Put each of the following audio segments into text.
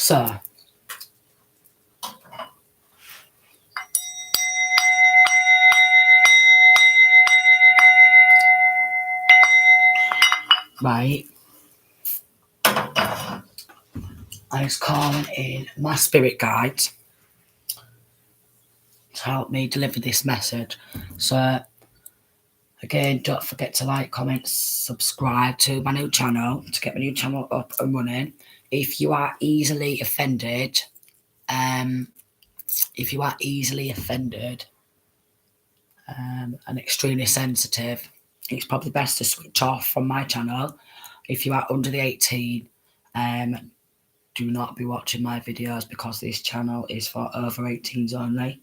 So, right, I was calling in my spirit guides to help me deliver this message. So, again, don't forget to like, comment, subscribe to my new channel to get my new channel up and running. If you are easily offended, and extremely sensitive, it's probably best to switch off from my channel. If you are under the 18, do not be watching my videos because this channel is for over 18s only.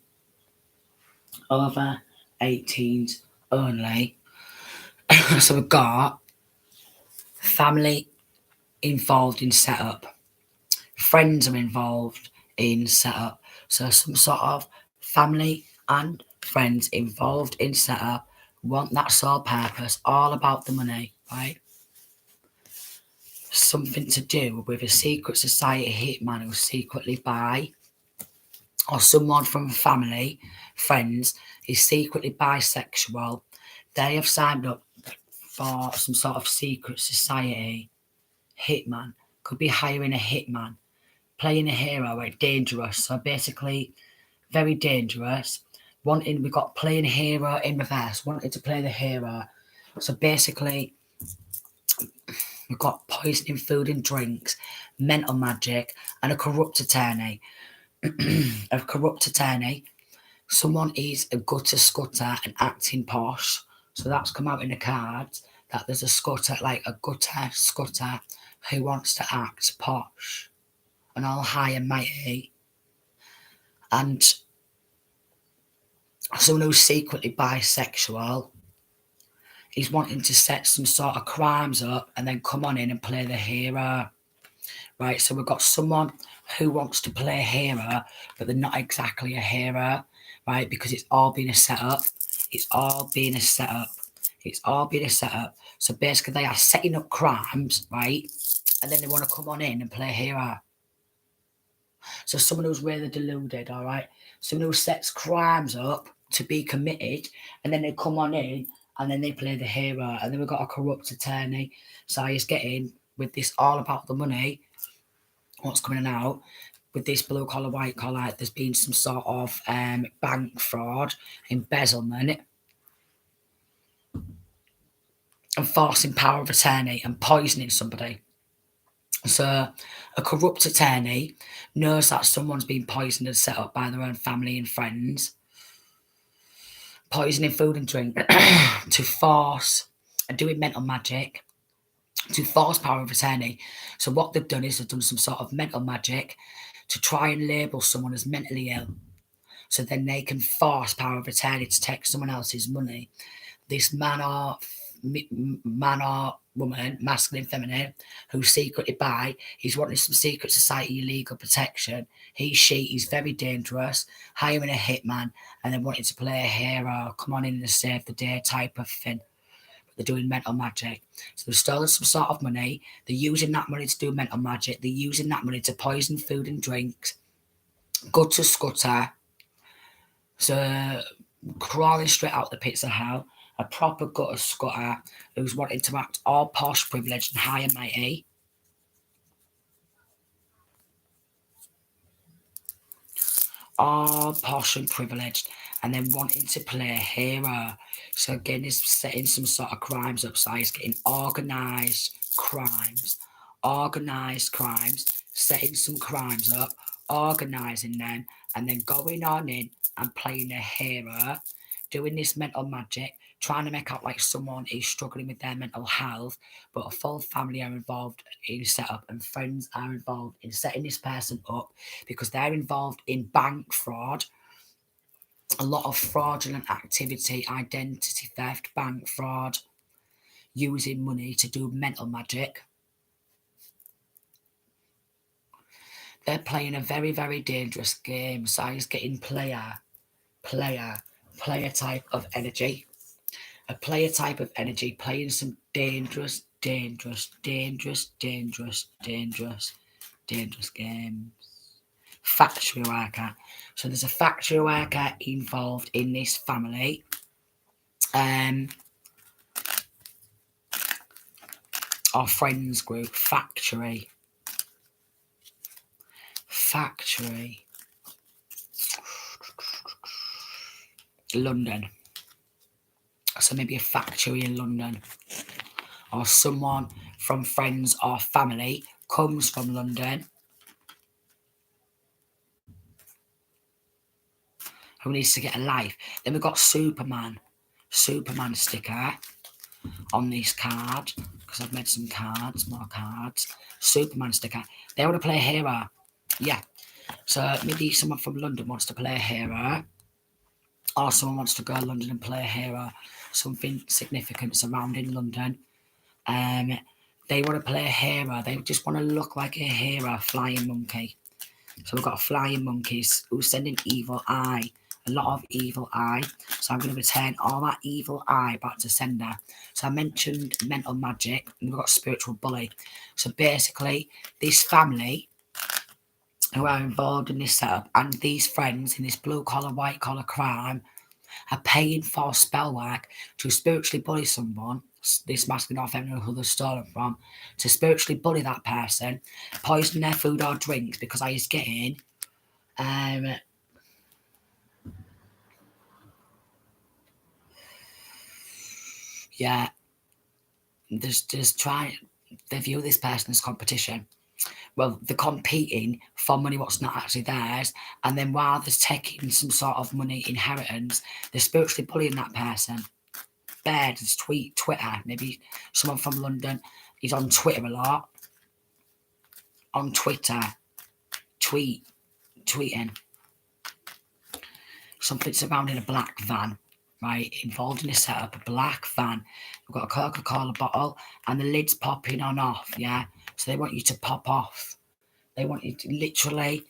Over 18s only. So we've got family involved in setup. Friends are involved in setup. So some sort of family and friends involved in setup want that sole purpose, all about the money, right? Something to do with a secret society hitman who secretly buy, or someone from family, friends, is secretly bisexual. They have signed up for some sort of secret society hitman. Could be hiring a hitman, playing a hero, right? Dangerous. So basically, very dangerous. We got playing a hero in reverse, wanted to play the hero. So basically, we've got poisoning food and drinks, mental magic, and a corrupt attorney. A corrupt attorney. Someone is a gutter scutter and acting posh. So that's come out in the cards that there's a scutter, like a gutter scutter, who wants to act posh and all high and mighty. And someone who's secretly bisexual is wanting to set some sort of crimes up and then come on in and play the hero. Right, so we've got someone who wants to play a hero, but they're not exactly a hero, right? Because it's all been a setup. It's all been a setup. It's all been a setup. So basically, they are setting up crimes, right? And then they want to come on in and play a hero. So someone who's really deluded, all right? Someone who sets crimes up to be committed, and then they come on in and then they play the hero. And then we've got a corrupt attorney. So he's getting, with this all about the money, what's coming out with this blue collar, white collar, there's been some sort of bank fraud, embezzlement, and forcing power of attorney and poisoning somebody. So a corrupt attorney knows that someone's been poisoned and set up by their own family and friends, poisoning food and drink to force and doing mental magic to force power of attorney. So what they've done is they've done some sort of mental magic to try and label someone as mentally ill. So then they can force power of attorney to take someone else's money. This man or woman, masculine, feminine, who's secretly bi, he's wanting some secret society legal protection. She's very dangerous, hiring a hitman, and then wanting to play a hero, come on in and save the day type of thing. They're doing mental magic. So they've stolen some sort of money. They're using that money to do mental magic. They're using that money to poison food and drinks. Gutter scutter. So crawling straight out the pits of hell. A proper gutter scutter who's wanting to act all posh, privileged, and high and mighty. All posh and privileged, and then wanting to play a hero. So again, he's setting some sort of crimes up. So he's getting organised crimes, setting some crimes up, organising them, and then going on in and playing a hero, doing this mental magic, trying to make out like someone is struggling with their mental health, but a full family are involved in setup and friends are involved in setting this person up because they're involved in bank fraud, a lot of fraudulent activity, identity theft, bank fraud, using money to do mental magic. They're playing a very, very dangerous game. So he's getting player type of energy. A player type of energy playing some dangerous Dangerous games. Factory worker. So there's a factory worker involved in this family. Our friends group. Factory. London. So maybe a factory in London. Or someone from friends or family comes from London. Who needs to get a life. Then we've got Superman. Superman sticker on this card. Because I've made some cards, more cards. Superman sticker. They want to play a hero. Yeah. So maybe someone from London wants to play a hero. Or someone wants to go to London and play a hero. Something significant surrounding London. They want to play a hero. They just want to look like a hero, flying monkey. So we've got flying monkeys who's sending evil eye. A lot of evil eye. So I'm going to return all that evil eye back to sender. So I mentioned mental magic and we've got spiritual bully. So basically, this family who are involved in this setup and these friends in this blue collar, white collar crime are paying for spell work to spiritually bully someone, this masculine or feminine who they've stolen from, to spiritually bully that person, poison their food or drinks because I is getting yeah, there's trying, they view this person as competition. Well, they're competing for money what's not actually theirs, and then while they're taking some sort of money inheritance, they're spiritually bullying that person. There's Twitter, maybe someone from London is on Twitter a lot. On Twitter, tweeting. Something surrounding a black van, right? Involved in a setup, a black van. We've got a Coca-Cola bottle and the lid's popping on off, yeah? So they want you to pop off. They want you to literally,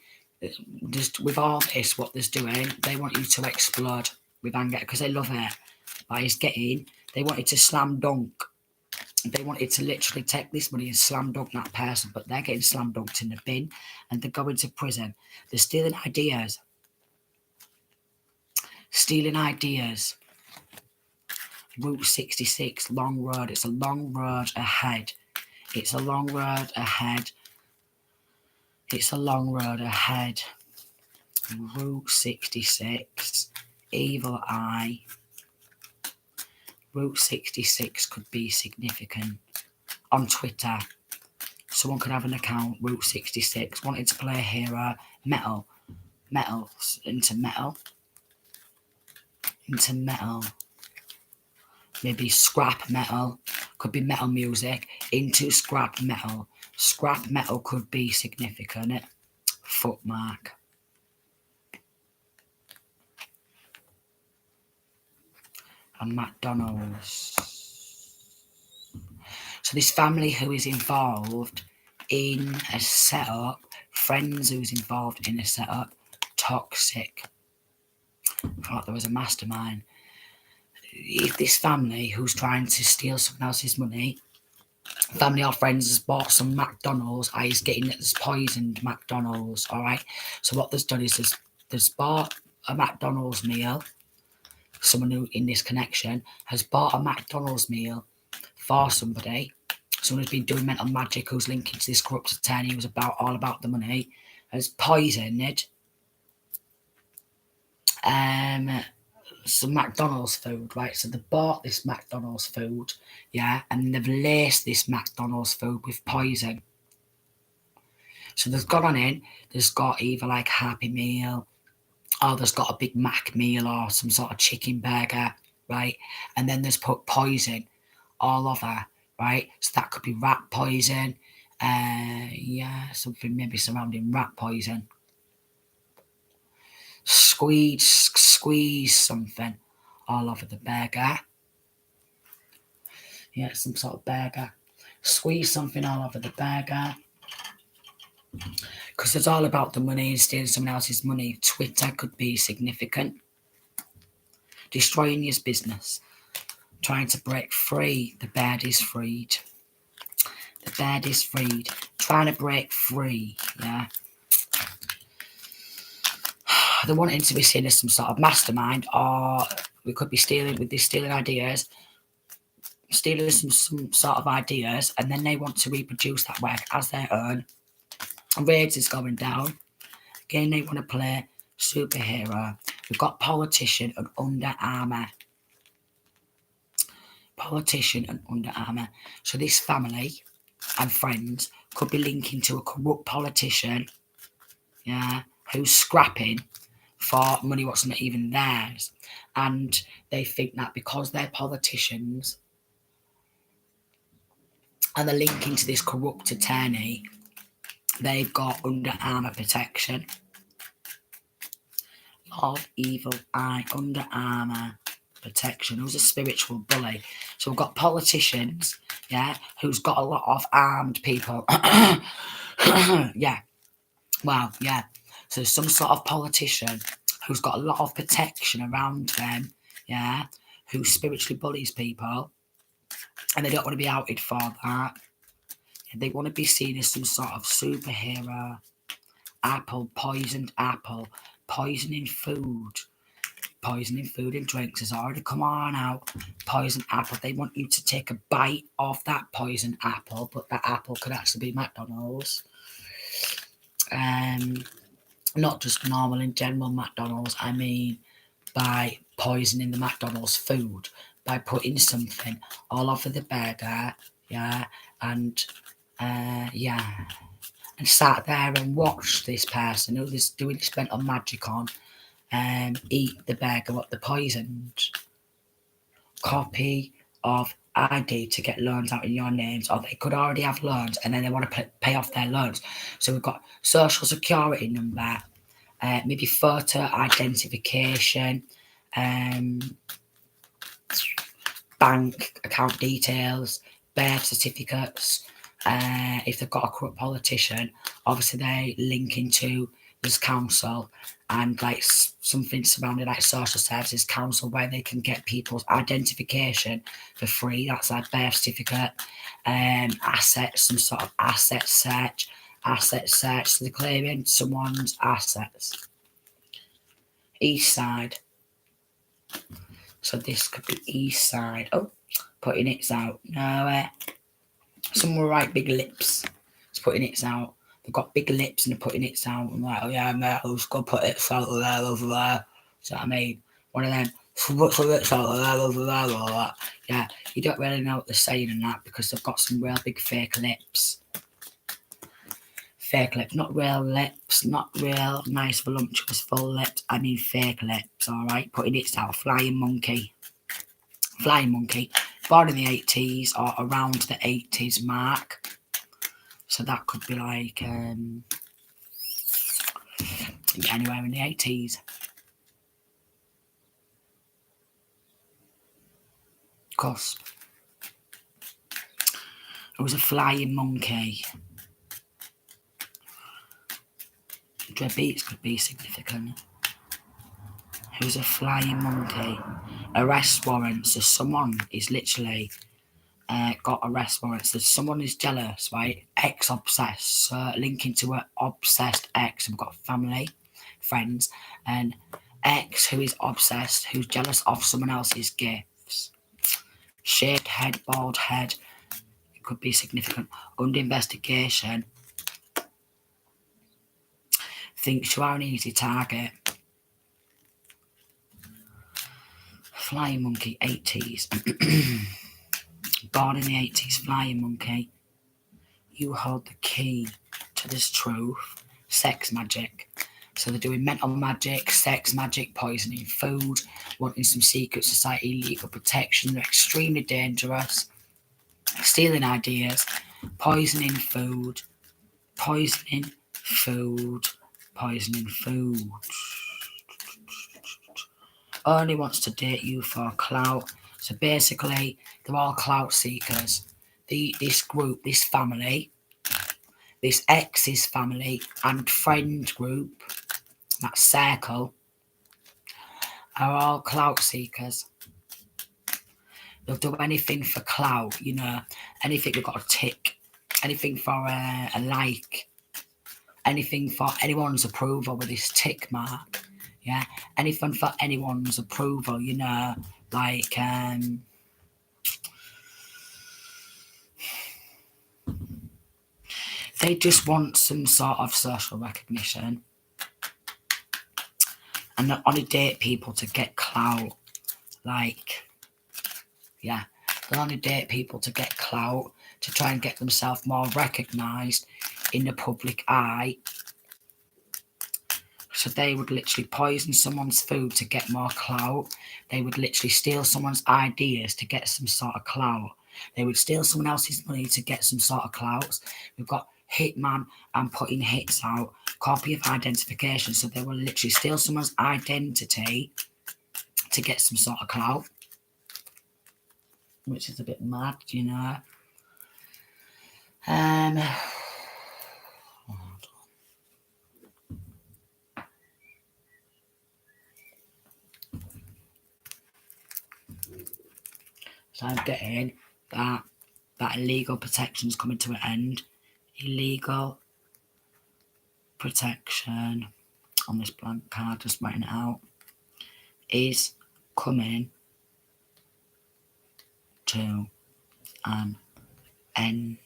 just with all this, what they're doing, they want you to explode with anger because they love it. But it's getting, they want you to slam dunk. They wanted to literally take this money and slam dunk that person, but they're getting slam dunked in the bin and they're going to prison. They're stealing ideas. Route 66, long road. It's a long road ahead. It's a long road ahead. Route 66, evil eye. Route 66 could be significant. On Twitter, someone could have an account, Route 66, wanted to play a hero, metal, into metal. Maybe scrap metal, could be metal music, into scrap metal. Scrap metal could be significant. Footmark. And McDonald's. So this family who is involved in a setup, friends who's involved in a setup, toxic. I thought there was a mastermind. If this family who's trying to steal someone else's money, family or friends has bought some McDonald's, is getting it as poisoned McDonald's, all right? So what there's done is there's bought a McDonald's meal. Someone who in this connection has bought a McDonald's meal for somebody. Someone who's been doing mental magic, who's linking to this corrupt attorney who's all about the money, has poisoned some McDonald's food, right? So they bought this McDonald's food, yeah, and they've laced this McDonald's food with poison. So they've gone on in, there's got either like Happy Meal, or there's got a Big Mac meal or some sort of chicken burger, right? And then there's put poison all over, right? So that could be rat poison, something maybe surrounding rat poison. Squeeze something all over the burger. Yeah, some sort of burger. Squeeze something all over the burger. Because it's all about the money and stealing someone else's money. Twitter could be significant. Destroying his business. Trying to break free. The bird is freed. The bed is freed. Trying to break free, yeah. They're wanting to be seen as some sort of mastermind, or we could be stealing ideas, stealing some sort of ideas, and then they want to reproduce that work as their own. Raids is going down. Again, they want to play superhero. We've got politician and Under Armour. Politician and Under Armour. So this family and friends could be linking to a corrupt politician, yeah, who's scrapping for money what's not even theirs. And they think that because they're politicians and they're linking to this corrupt attorney, they've got Under Armour protection. Of Evil Eye, Under Armour protection. Who's a spiritual bully? So we've got politicians, yeah, who's got a lot of armed people. Yeah. Wow, yeah. So some sort of politician who's got a lot of protection around them, yeah, who spiritually bullies people, and they don't want to be outed for that. They want to be seen as some sort of superhero. Apple, poisoned apple, poisoning food and drinks has already come on out. Poisoned apple. They want you to take a bite of that poisoned apple, but that apple could actually be McDonald's. Not just normal in general McDonald's. I mean, by poisoning the McDonald's food, by putting something all over the burger, yeah, and sat there and watched this person who's doing this mental magic on eat the burger what the poisoned. Copy of ID to get loans out in your names, or they could already have loans and then they want to pay off their loans. So we've got social security number, maybe photo identification, bank account details, birth certificates. If they've got a corrupt politician, obviously they link into this council and like something surrounding like social services council where they can get people's identification for free. That's like birth certificate, assets, some sort of asset search. So they're claiming someone's assets. East side. So this could be east side. Oh, putting it out. No, some were right big lips. It's putting it out. They've got big lips and they're putting it out. I'm like, oh yeah, mate, I was going to put it out there, over there. So I mean, one of them, what's the lips out there, over there, or that. Yeah, you don't really know what they're saying in that because they've got some real big fake lips. Fake lips, not real lips, not real nice, voluptuous, full lips. I mean fake lips, all right? Putting it out. Flying monkey. Born in the 80s or around the 80s mark. So that could be like anywhere in the 80s. Cusp. It was a flying monkey. Beats could be significant. Who's a flying monkey? Arrest warrants. So someone is literally got arrest warrants. So someone is jealous, right? Ex obsessed. So linking to an obsessed ex. We've got family, friends, and ex who is obsessed, who's jealous of someone else's gifts. Shaved head, bald head. It could be significant. Under investigation. Thinks you are an easy target. Flying monkey, 80s. Born in the 80s, flying monkey. You hold the key to this truth. Sex magic. So they're doing mental magic, sex magic, poisoning food, wanting some secret society, legal protection. They're extremely dangerous. Stealing ideas, poisoning food. Only wants to date you for clout. So basically, they're all clout seekers. This group, this family, this ex's family and friend group, that circle, are all clout seekers. They'll do anything for clout, you know, anything they've got to tick anything for a like, anything for anyone's approval with this tick mark. Yeah, anything for anyone's approval, you know, like they just want some sort of social recognition, and they only date people to get clout. Like, yeah, they only date people to get clout, to try and get themselves more recognised in the public eye. So they would literally poison someone's food to get more clout. They would literally steal someone's ideas to get some sort of clout. They would steal someone else's money to get some sort of clout. We've got hitman and putting hits out, copy of identification. So they will literally steal someone's identity to get some sort of clout, which is a bit mad, you know. So I'm getting that illegal protection is coming to an end. Illegal protection on this blank card, just writing it out, is coming to an end.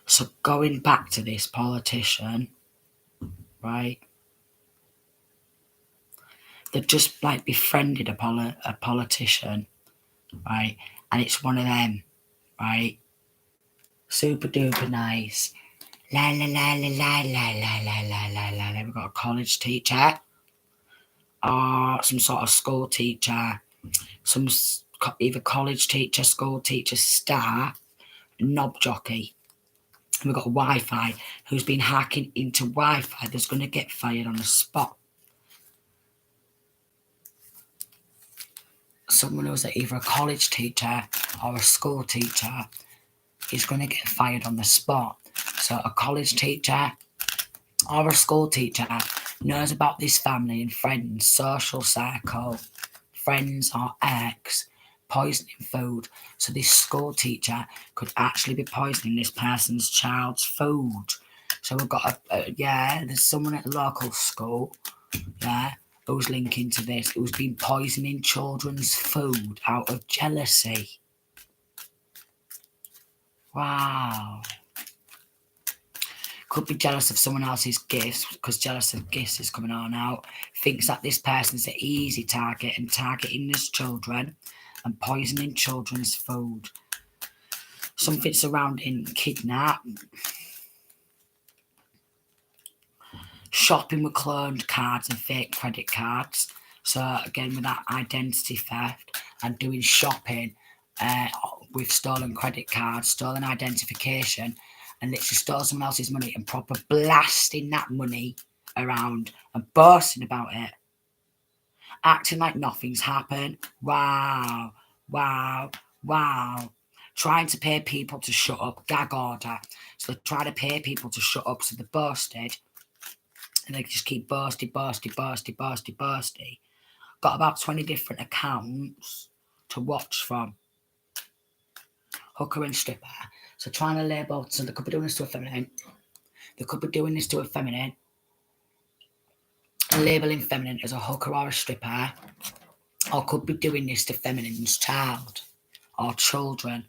So going back to this politician, right? They've just like befriended a politician, right? And it's one of them, right? Super duper nice. La la la la la la la la la la la. We've got a college teacher, or some sort of school teacher, some either college teacher, school teacher, star, knob jockey. And we've got Wi-Fi, who's been hacking into Wi-Fi, that's going to get fired on the spot. Someone who's either a college teacher or a school teacher is going to get fired on the spot. So a college teacher or a school teacher knows about this family and friends, social circle, friends or ex, poisoning food. So this school teacher could actually be poisoning this person's child's food. So we've got there's someone at the local school, yeah, who's linking to this, who's been poisoning children's food out of jealousy. Wow. Could be jealous of someone else's gifts, because jealous of gifts is coming on out. Thinks that this person's an easy target and targeting his children and poisoning children's food. Something surrounding kidnap. Shopping with cloned cards and fake credit cards. So again, with that identity theft and doing shopping with stolen credit cards, stolen identification, and literally stole someone else's money and proper blasting that money around and boasting about it. Acting like nothing's happened. Wow, wow, wow. Trying to pay people to shut up, gag order. So they try to pay people to shut up, so they're boasted. And they just keep boasting. Got about 20 different accounts to watch from. Hooker and stripper. So trying to label, so they could be doing this to a feminine. They could be doing this to a feminine. Labeling feminine as a hooker or a stripper. Or could be doing this to feminine's child or children.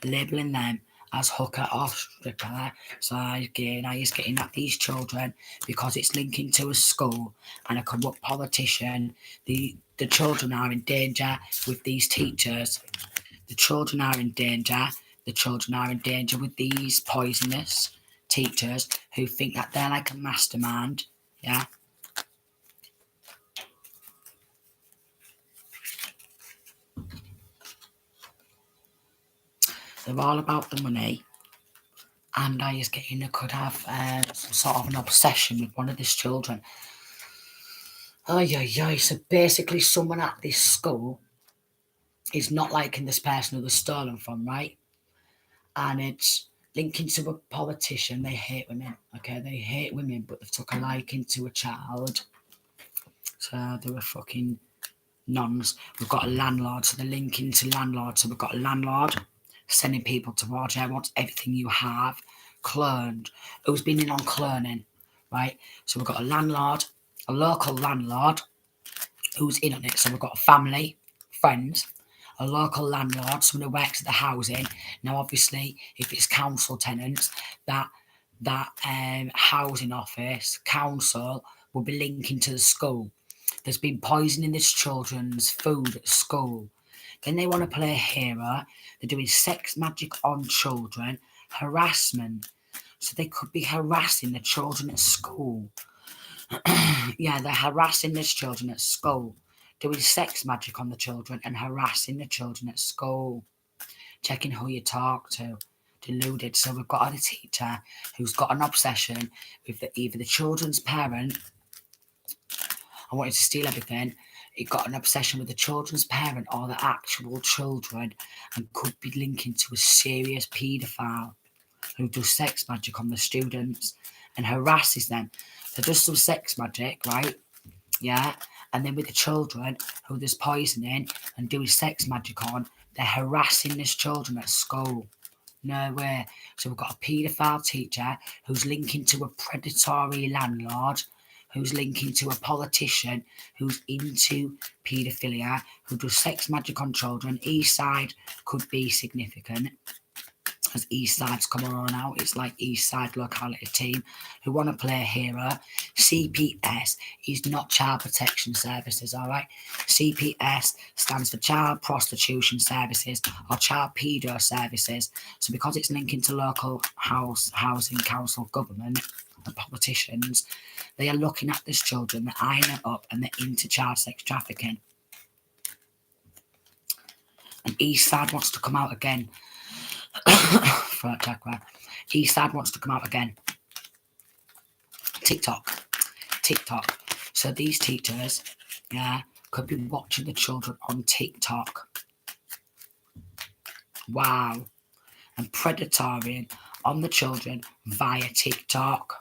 Labeling them as hooker or stripper. So again, I is getting at these children because it's linking to a school and a corrupt politician. The children are in danger with these teachers. The children are in danger. The children are in danger with these poisonous teachers who think that they're like a mastermind. Yeah. They're all about the money. And I is getting they could have some sort of an obsession with one of these children. So basically someone at this school is not liking this person who was stolen from, right? And it's linking to a politician. They hate women, okay? They hate women, but they've took a liking to a child. So they were fucking nons. We've got a landlord, so they're linking to landlord. So we've got a landlord sending people towards you, wants everything you have, cloned, who's been in on cloning, right? So we've got a landlord, a local landlord who's in on it. So we've got a family, friends, a local landlord, someone who works at the housing. Now, obviously, if it's council tenants, that housing office, council, will be linking to the school. There's been poisoning this children's food at school. Then they want to play a hero. They're doing sex magic on children, harassment. So they could be harassing the children at school. Yeah, they're harassing these children at school, doing sex magic on the children and harassing the children at school, checking who you talk to, deluded. So we've got a teacher who's got an obsession with either the children's parent, I wanted to steal everything. He got an obsession with the children's parent or the actual children, and could be linking to a serious paedophile who does sex magic on the students and harasses them. So does some sex magic, right? Yeah. And then with the children who there's poisoning and doing sex magic on, they're harassing these children at school. No way. So we've got a paedophile teacher who's linking to a predatory landlord, who's linking to a politician who's into paedophilia, who does sex magic on children. East side could be significant, as East Side's come on out. It's like East Side locality team who want to play a hero. CPS is not Child Protection Services, all right? CPS stands for Child Prostitution Services or Child Pedo Services. So because it's linking to local housing council government and politicians, they are looking at these children, they're eyeing it up, and they're into child sex trafficking. And East Side wants to come out again. East Side wants to come out again. TikTok. So these teachers, yeah, could be watching the children on TikTok. Wow. And predatory on the children via TikTok.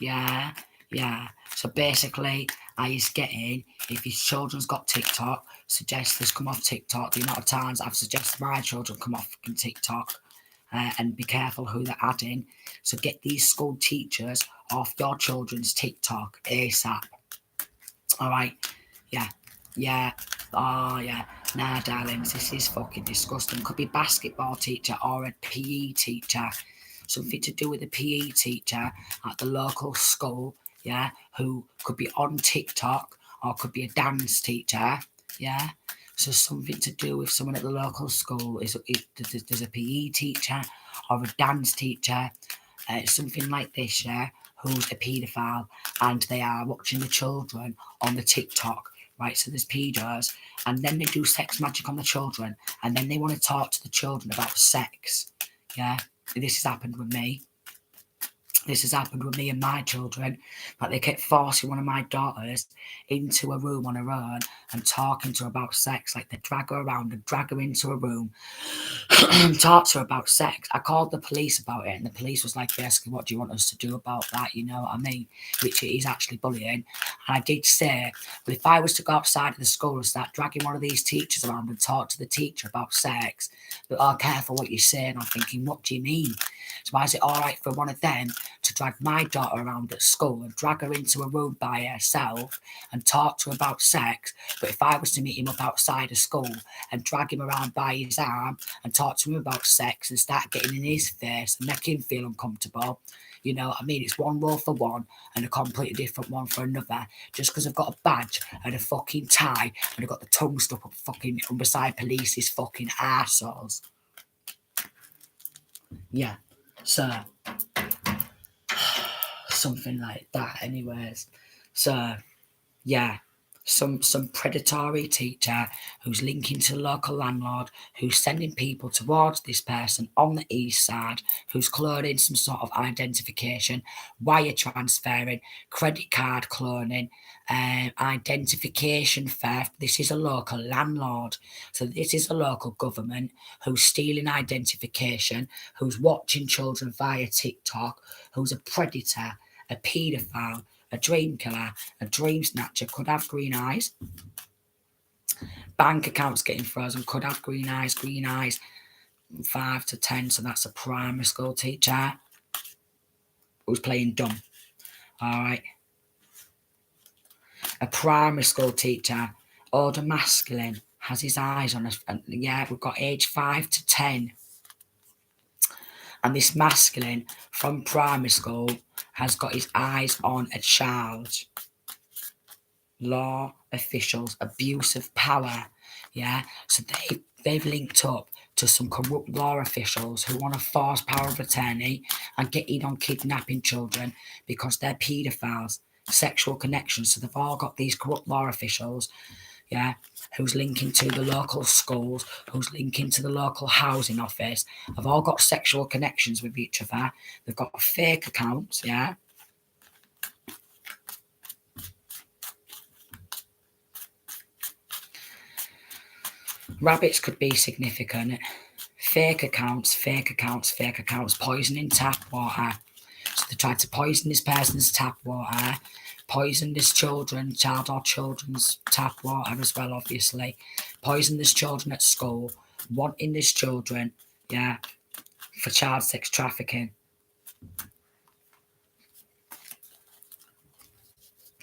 Yeah. So basically, I is getting, if his children's got TikTok, suggest this come off TikTok. The amount of times I've suggested my children come off TikTok. And be careful who they're adding. So get these school teachers off your children's TikTok ASAP. All right. Yeah. Oh, yeah. Nah, darlings, this is fucking disgusting. Could be basketball teacher or a PE teacher. Something to do with a PE teacher at the local school, yeah, who could be on TikTok or could be a dance teacher, yeah. So something to do with someone at the local school. There's a PE teacher or a dance teacher, something like this, yeah, who's a paedophile, and they are watching the children on the TikTok, right? So there's pedos, and then they do sex magic on the children, and then they want to talk to the children about sex, yeah. This has happened with me. This has happened with me and my children. Like they kept forcing one of my daughters into a room on her own and talking to her about sex. Like they drag her around and drag her into a room and talk to her about sex. I called the police about it, and the police was like, basically, what do you want us to do about that? You know what I mean? Which it is actually bullying. And I did say, well, if I was to go outside of the school and start dragging one of these teachers around and talk to the teacher about sex, but oh, careful what you say. And I'm thinking, what do you mean? So why is it all right for one of them to drag my daughter around at school and drag her into a room by herself and talk to her about sex? But if I was to meet him up outside of school and drag him around by his arm and talk to him about sex and start getting in his face and make him feel uncomfortable, you know what I mean? It's one rule for one and a completely different one for another. Just because I've got a badge and a fucking tie and I've got the tongue stuck up fucking beside police's fucking arseholes. Yeah. So something like that anyways. So yeah, some predatory teacher who's linking to local landlord, who's sending people towards this person on the east side, who's cloning some sort of identification, wire transferring, credit card cloning, identification theft. This is a local landlord. So this is a local government who's stealing identification, who's watching children via TikTok, who's a predator, a paedophile, a dream killer, a dream snatcher, could have green eyes. Bank accounts getting frozen, could have green eyes. 5 to 10, so that's a primary school teacher who's playing dumb. All right. A primary school teacher, older masculine, has his eyes on us. And yeah, we've got age 5 to 10. And this masculine from primary school has got his eyes on a child. Law officials, abuse of power. Yeah, so they've linked up to some corrupt law officials who want to force power of attorney and get in on kidnapping children because they're paedophiles, sexual connections. So they've all got these corrupt law officials, yeah, who's linking to the local schools, who's linking to the local housing office, have all got sexual connections with each other. They've got fake accounts, yeah. Rabbits could be significant. Fake accounts, poisoning tap water. So they tried to poison this person's tap water, poison this child or children's tap water as well, obviously. Poison this children at school, wanting this children, yeah, for child sex trafficking.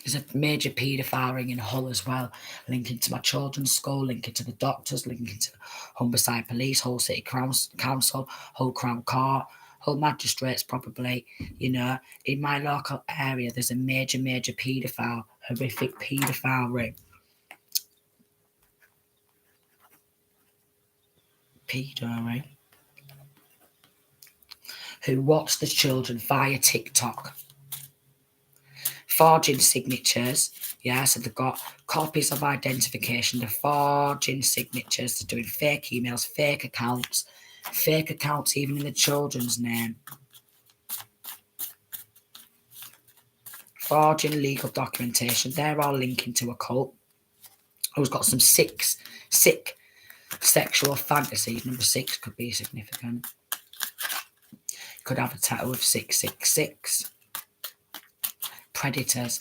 There's a major paedophile ring in Hull as well, linking to my children's school, linking to the doctors, linking to Humberside Police, Hull City Council, Hull Crown Court, Hull Magistrates probably. You know, in my local area, there's a major paedophile, horrific paedophile ring. Pedo ring. Who watch the children via TikTok. Forging signatures, yeah, so they've got copies of identification, they're forging signatures, they're doing fake emails, fake accounts even in the children's name. Forging legal documentation, they're all linking to a cult who's got some sick sexual fantasies. Number 6 could be significant. Could have a tattoo of 666. Predators.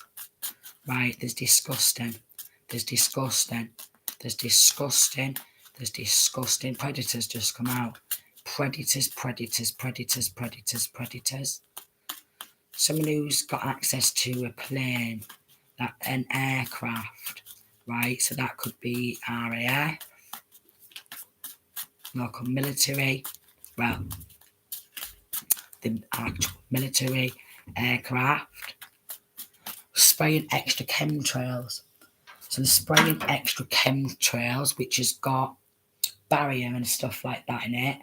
Right, there's disgusting. Predators just come out. Predators. Someone who's got access to a plane, an aircraft, right? So that could be RAF, local military, well, the actual military aircraft. Spraying extra chemtrails. So they're spraying extra chemtrails, which has got barium and stuff like that in it.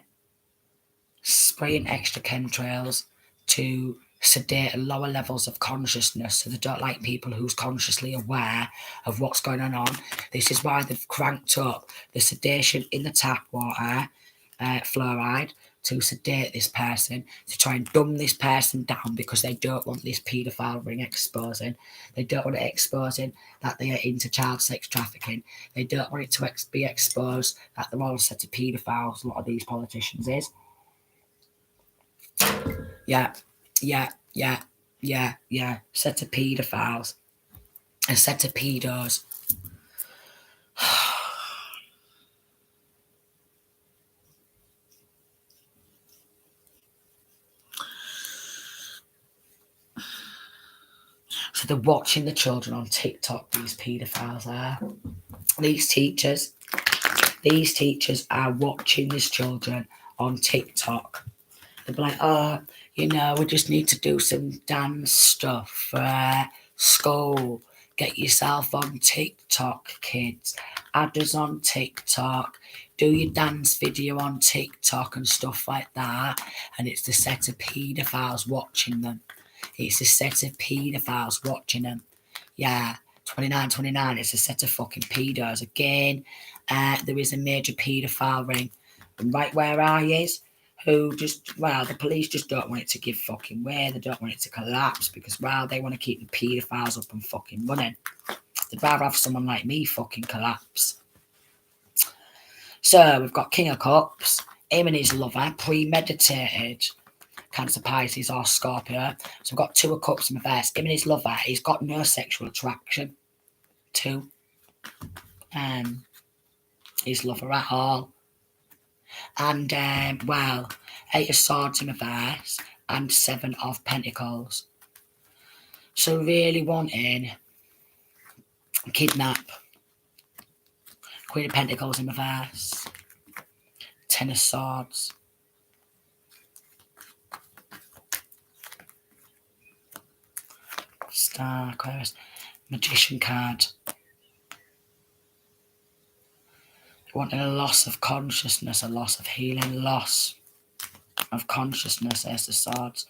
Spraying extra chemtrails to sedate lower levels of consciousness. So they don't like people who's consciously aware of what's going on. This is why they've cranked up the sedation in the tap water, fluoride, to sedate this person, to try and dumb this person down because they don't want this paedophile ring exposing. They don't want it exposing that they are into child sex trafficking. They don't want it to be exposed that they're all a set of paedophiles, a lot of these politicians is. Yeah. Set of paedophiles. A set of pedos. So they're watching the children on TikTok, these paedophiles are. These teachers are watching these children on TikTok. They'll be like, oh, you know, we just need to do some dance stuff for school. Get yourself on TikTok, kids. Add us on TikTok. Do your dance video on TikTok and stuff like that. And it's the set of paedophiles watching them. It's a set of paedophiles watching them. Yeah, 29, it's a set of fucking pedos. Again, there is a major paedophile ring. And right where I is, who just, well, the police just don't want it to give fucking way. They don't want it to collapse because, well, they want to keep the paedophiles up and fucking running. They'd rather have someone like me fucking collapse. So we've got King of Cups, him and his lover, premeditated. Cancer, Pisces or Scorpio. So I've got 2 of Cups in reverse. Him and his lover, he's got no sexual attraction to his lover at all. And, well, 8 of Swords in reverse and 7 of Pentacles. So really wanting kidnap. Queen of Pentacles in reverse. 10 of Swords. Star, Aquarius. Magician card. Wanting a loss of consciousness, a loss of healing, loss of consciousness. There's the Swords.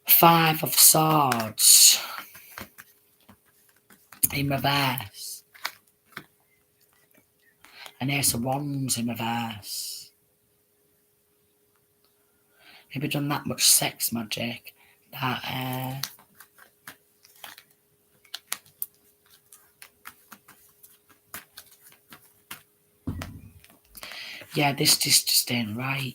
5 of Swords in reverse. And Ace of Wands in reverse. Maybe done that much sex magic that yeah, this just ain't right.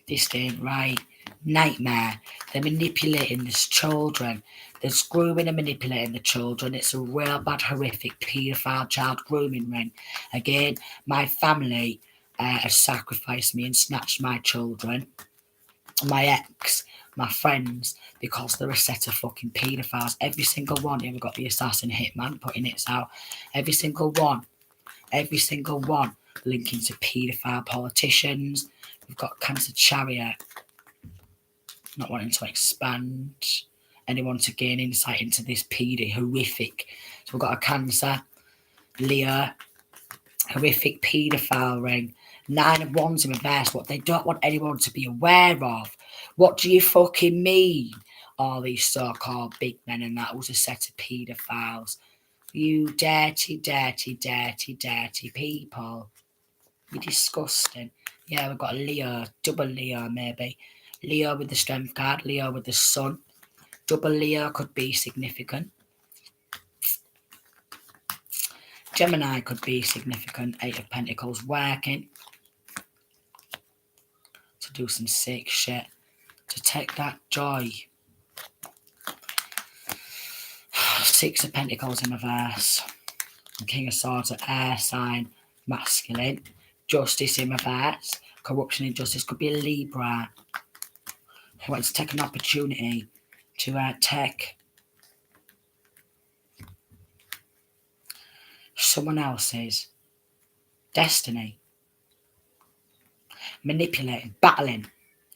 This ain't right. Nightmare. They're manipulating these children. They're grooming and manipulating the children. It's a real bad, horrific paedophile child grooming ring. Again, my family has sacrificed me and snatched my children, my ex, my friends, because they're a set of fucking paedophiles. Every single one. Here we've got the assassin hitman putting it out. Every single one linking to paedophile politicians. We've got Cancer Chariot, not wanting to expand anyone to gain insight into this horrific. So we've got a Cancer, Leo, horrific paedophile ring. 9 of Wands in reverse, what they don't want anyone to be aware of. What do you fucking mean? All these so-called big men and that was a set of paedophiles. You dirty, dirty, dirty, dirty people. You're disgusting. Yeah, we've got a Leo, double Leo maybe. Leo with the Strength card, Leo with the Sun. Double Leo could be significant. Gemini could be significant. 8 of Pentacles working to do some sick shit. To take that joy. 6 of Pentacles in reverse. And King of Swords at air sign, masculine. Justice in reverse. Corruption and justice could be a Libra who wants to take an opportunity to take someone else's destiny. Manipulating, battling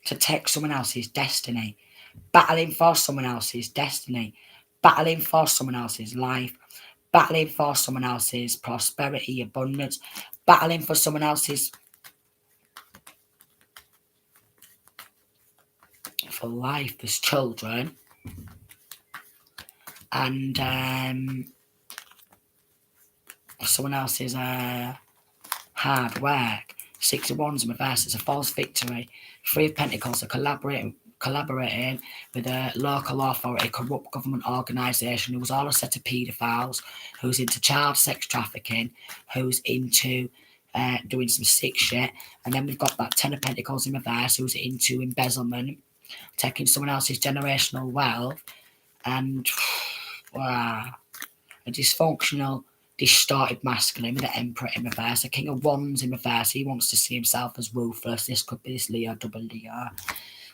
to take someone else's destiny. Battling for someone else's destiny. Battling for someone else's life. Battling for someone else's prosperity, abundance. Battling for someone else's for life. There's children. And someone else's hard work. 6 of Wands in reverse. It's a false victory. 3 of Pentacles are collaborating with a local authority, corrupt government organisation who's all a set of paedophiles, who's into child sex trafficking, who's into doing some sick shit. And then we've got that 10 of Pentacles in reverse, who's into embezzlement, taking someone else's generational wealth, and a dysfunctional, distorted masculine with the Emperor in reverse. A King of Wands in reverse. He wants to see himself as ruthless. This could be this Leo, double Leo.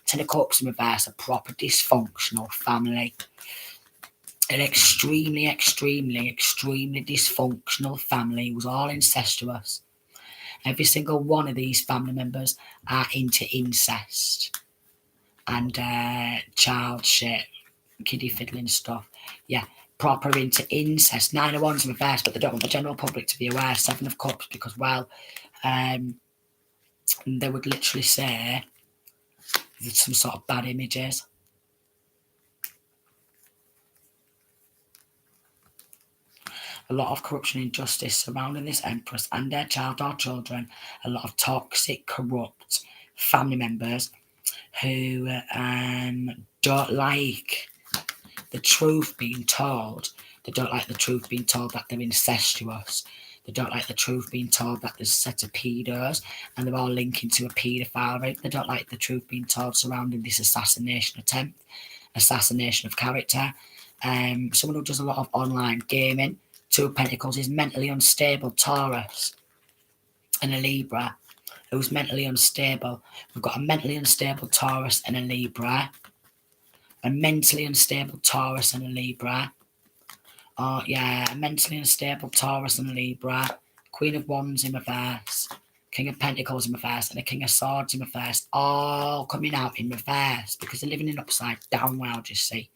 10 of Cups in reverse. A proper dysfunctional family. An extremely, extremely, extremely dysfunctional family. It was all incestuous. Every single one of these family members are into incest and child shit, kiddie fiddling stuff. Yeah, proper into incest. 9 of Wands in reverse, but they don't want the general public to be aware. 7 of Cups, because, well, they would literally say there's some sort of bad images. A lot of corruption and injustice surrounding this Empress and their child or children. A lot of toxic, corrupt family members who don't like the truth being told. They don't like the truth being told that they're incestuous. They don't like the truth being told that there's a set of pedos and they're all linking to a paedophile rape. They don't like the truth being told surrounding this assassination attempt, assassination of character. Someone who does a lot of online gaming. 2 of Pentacles is mentally unstable, Taurus. and a Libra who's mentally unstable. We've got a mentally unstable Taurus and a Libra. A mentally unstable Taurus and a Libra. Oh, yeah, a mentally unstable Taurus and a Libra. Queen of Wands in reverse. King of Pentacles in reverse. And a King of Swords in reverse. All coming out in reverse because they're living in upside down world, you see.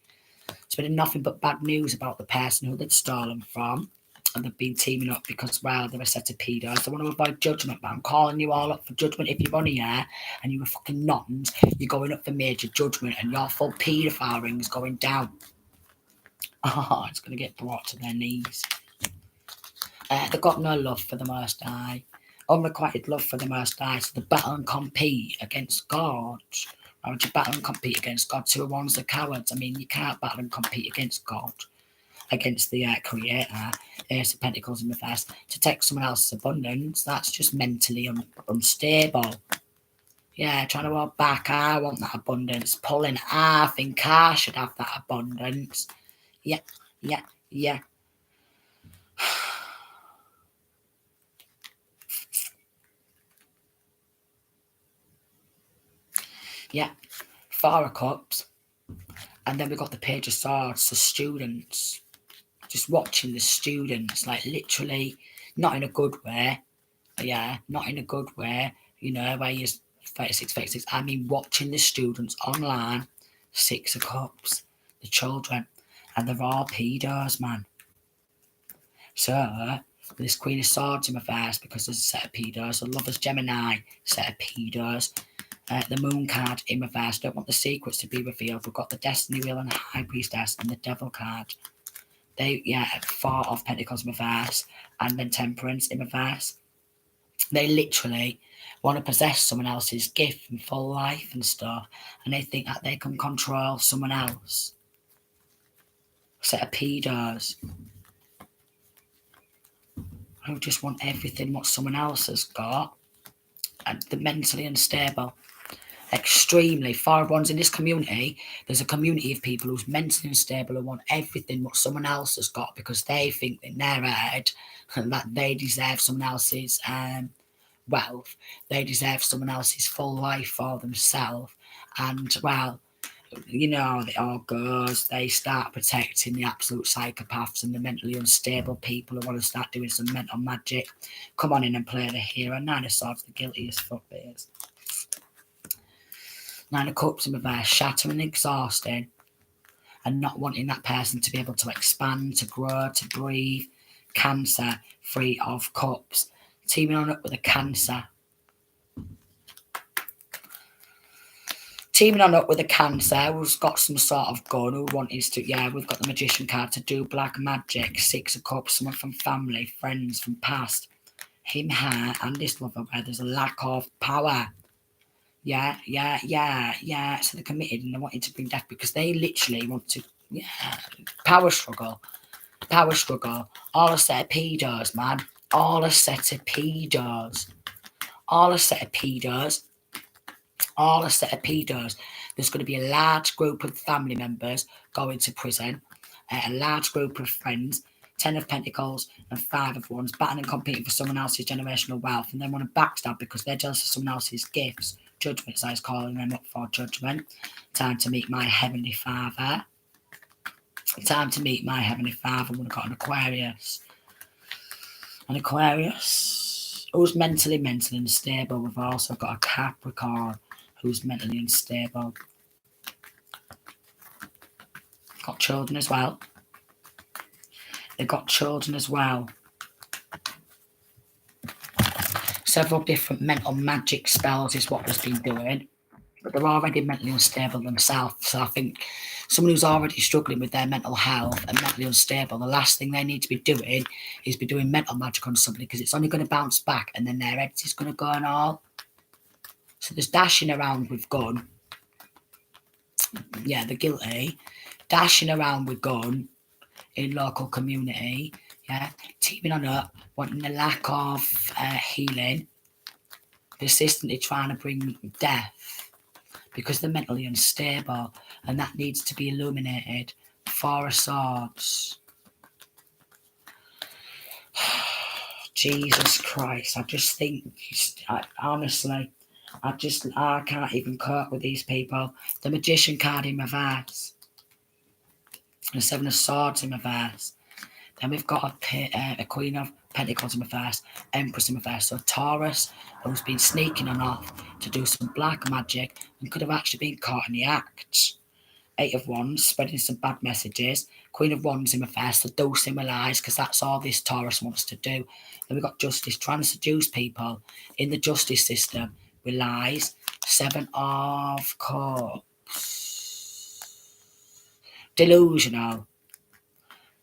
It's been nothing but bad news about the person who they'd stolen from. And they've been teaming up because, well, they're a set of pedos. They want to avoid judgment, but I'm calling you all up for judgment. If you're on here and you were fucking nottings, you're going up for major judgment and your full paedophile ring is going down. Oh, it's going to get brought to their knees. They've got no love for the Most High. Unrequited love for the Most High. So they battle and compete against God. Why would you battle and compete against God? Two ones are cowards. I mean, you can't battle and compete against God. Against the Creator. Ace of Pentacles in reverse. To take someone else's abundance, that's just mentally unstable. Yeah, trying to hold back. I want that abundance. Pulling. I think I should have that abundance. Yeah. Yeah. Four of Cups. And then we've got the Page of Swords. So students. Just watching the students. Like literally, not in a good way. Yeah, not in a good way. You know, where you're 36. I mean, watching the students online. 6 of Cups. The children. And they're all pedos, man. So, this Queen of Swords in reverse because there's a set of pedos. The Lovers Gemini, set of pedos. The Moon card in reverse. Don't want the secrets to be revealed. We've got the Destiny Wheel and the High Priestess and the Devil card. They, yeah, 4 of Pentacles in reverse. And then Temperance in reverse. They literally want to possess someone else's gift and full life and stuff. And they think that they can control someone else. Set of pedos. Who just want everything what someone else has got. And they're mentally unstable. Extremely. 4 of Wands in this community. There's a community of people who's mentally unstable who want everything what someone else has got because they think in their head that they deserve someone else's wealth. They deserve someone else's full life for themselves. And, well, you know, it all goes. They start protecting the absolute psychopaths and the mentally unstable people who want to start doing some mental magic. Come on in and play the hero. 9 of Swords, the guiltiest fuckbears. 9 of Cups in reverse, shattering, exhausting, and not wanting that person to be able to expand, to grow, to breathe. Cancer, 3 of Cups. Teaming on up with a Cancer. Teaming on up with a Cancer who's got some sort of gun, who wants to, yeah, we've got the Magician card to do black magic. 6 of Cups, someone from family, friends from past. Him, her, and this lover where there's a lack of power. Yeah. So they're committed and they're wanting to bring death because they literally want to, power struggle. All a set of pedos, man. All a set of pedos. There's going to be a large group of family members going to prison, a large group of friends, 10 of Pentacles and 5 of Wands, battling and competing for someone else's generational wealth, and they want to backstab because they're jealous of someone else's gifts. Judgment, so I was calling them up for judgment. Time to meet my Heavenly Father. We've got an Aquarius. An Aquarius who's mentally unstable. We've also got a Capricorn who's mentally unstable. Got children as well. They've got children as well. Several different mental magic spells is what they've been doing. But they're already mentally unstable themselves. So I think someone who's already struggling with their mental health and mentally unstable, the last thing they need to be doing is be doing mental magic on somebody because it's only going to bounce back and then their head is going to go and all. So there's dashing around with gun. Yeah, they're guilty. Dashing around with gun in local community. Yeah, teaming on up, wanting the lack of healing. Persistently trying to bring death because they're mentally unstable and that needs to be illuminated. 4 of Swords. Jesus Christ. I just think, honestly, I can't even cope with these people. The Magician card in reverse. The Seven of Swords in reverse. Then we've got a Queen of Pentacles in reverse, Empress in reverse. So Taurus, who's been sneaking on off to do some black magic and could have actually been caught in the act. Eight of Wands, spreading some bad messages. Queen of Wands in reverse, so do symbolize, because that's all this Taurus wants to do. Then we've got Justice, trying to seduce people in the justice system with lies. Seven of Cups. Delusional.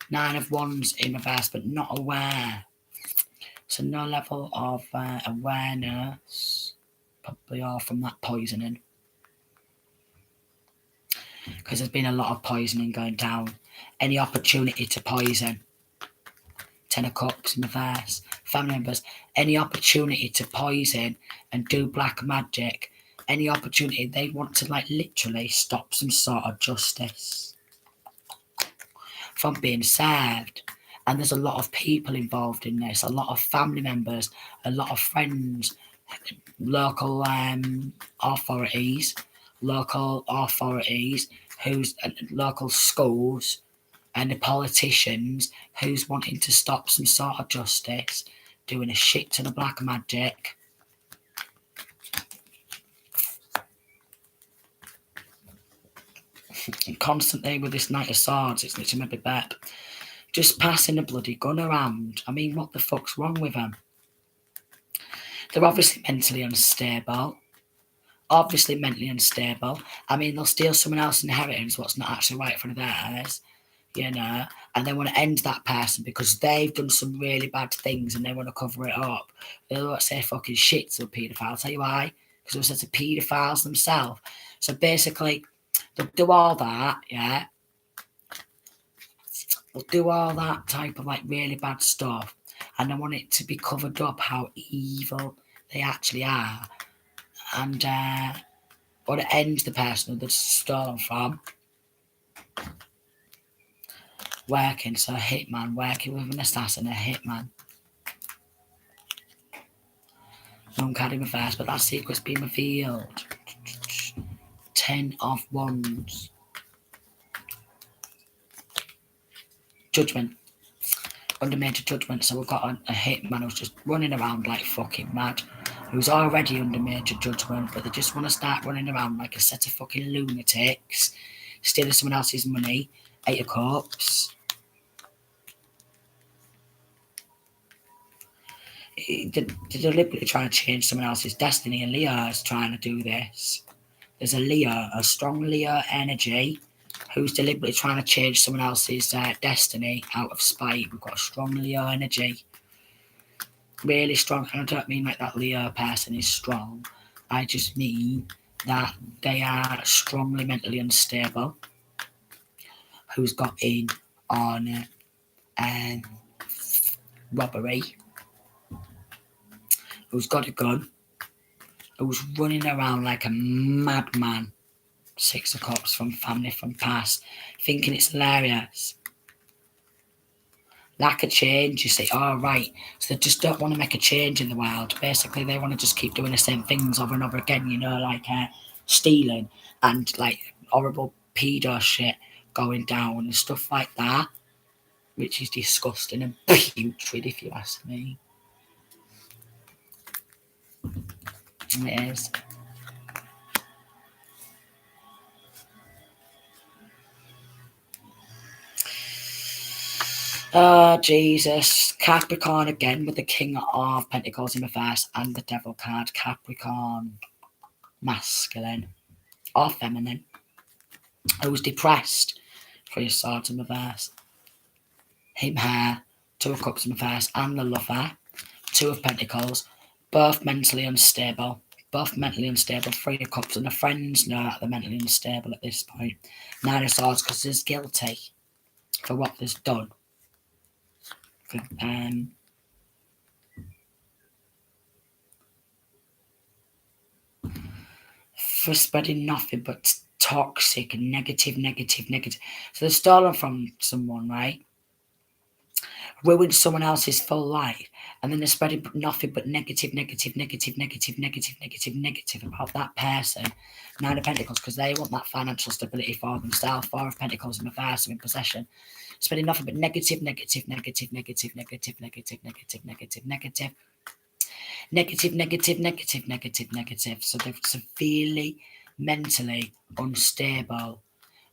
Nine of Wands in reverse, but not aware. So no level of awareness. Probably all from that poisoning. Because there's been a lot of poisoning going down. Any opportunity to poison. Ten of Cups in reverse. Family members, any opportunity to poison and do black magic. Any opportunity, they want to like literally stop some sort of justice from being served. And there's a lot of people involved in this, a lot of family members, a lot of friends, local authorities, who's local schools, and the politicians who's wanting to stop some sort of justice, doing a shit ton of black magic. And constantly with this Knight of Swords, it's literally maybe bad. Just passing a bloody gun around. I mean, what the fuck's wrong with them? They're obviously mentally unstable. I mean, they'll steal someone else's inheritance, what's not actually right for theirs, you know, and they want to end that person because they've done some really bad things and they want to cover it up. They won't say fucking shit to a paedophile. I'll tell you why. Because they're such paedophiles themselves. So basically, they'll do all that, yeah. They'll do all that type of like really bad stuff, and they want it to be covered up how evil they actually are, and want to end the person that's stolen from. Working, so a hitman, working with an assassin, a hitman. Moon card in reverse, but that secret's been revealed. 10 of Wands. Judgment. Under major judgment, so we've got a hitman who's just running around like fucking mad, who's already under major judgment, but they just want to start running around like a set of fucking lunatics, stealing someone else's money. 8 of Cups. They're deliberately trying to change someone else's destiny, and Leo is trying to do this. There's a Leo, a strong Leo energy, who's deliberately trying to change someone else's destiny out of spite. We've got a strong Leo energy. Really strong. And I don't mean like that Leo person is strong. I just mean that they are strongly mentally unstable. Who's got in on robbery. Who's got a gun. Who's running around like a madman. 6 of Cups from family from past, thinking it's hilarious. Lack of change, you say, oh right, so they just don't want to make a change in the world. Basically, they want to just keep doing the same things over and over again, you know, like stealing and like horrible pedo shit going down and stuff like that, which is disgusting and putrid if you ask me. It is. Oh, Jesus. Capricorn again with the King of Pentacles in reverse and the Devil card. Capricorn. Masculine or feminine. Who's depressed. 3 of Swords in reverse. Him here. 2 of Cups in reverse and the Lover. 2 of Pentacles. Both mentally unstable. 3 of Cups, and the friends know that they're mentally unstable at this point. 9 of Swords because they're guilty for what they've done. For spreading nothing but toxic and negative. So they're stolen from someone, right? Ruined someone else's full life. And then they're spreading nothing but negative about that person. Nine of Pentacles, because they want that financial stability for themselves. Four of Pentacles in reverse, in possession. Spreading nothing but negative. So they're severely mentally unstable.